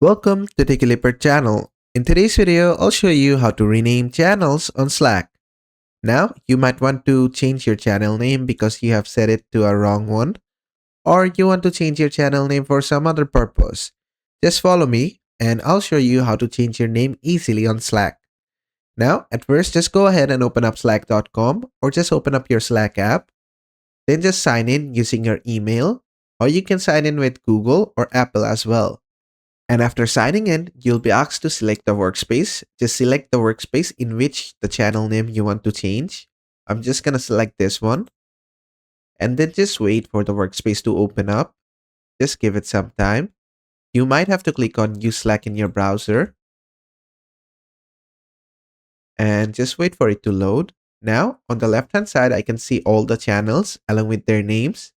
Welcome to the Clipper channel. In today's video, I'll show you how to rename channels on Slack. Now, you might want to change your channel name because you have set it to a wrong one, or you want to change your channel name for some other purpose. Just follow me, and I'll show you how to change your name easily on Slack. Now, at first, just go ahead and open up slack.com or just open up your Slack app. Then just sign in using your email, or you can sign in with Google or Apple as well. And after signing in, you'll be asked to select the workspace. Just select the workspace in which the channel name you want to change. I'm just going to select this one. And then just wait for the workspace to open up. Just give it some time. You might have to click on Use Slack in your browser. And just wait for it to load. Now, on the left-hand side, I can see all the channels along with their names.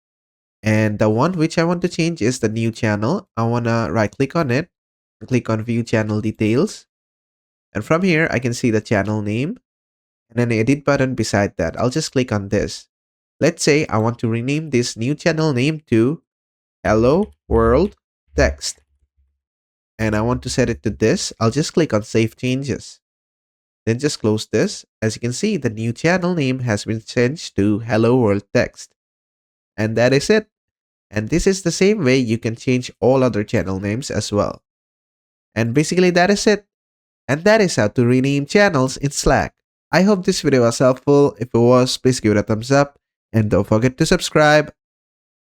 And the one which I want to change is the new channel. I want to right-click on it. Click on View Channel Details. And from here, I can see the channel name and an edit button beside that. I'll just click on this. Let's say I want to rename this new channel name to Hello World Text. And I want to set it to this. I'll just click on Save Changes. Then just close this. As you can see, the new channel name has been changed to Hello World Text. And that is it. And this is the same way you can change all other channel names as well. And basically that is it. And that is how to rename channels in Slack. I hope this video was helpful. If it was, please give it a thumbs up. And don't forget to subscribe.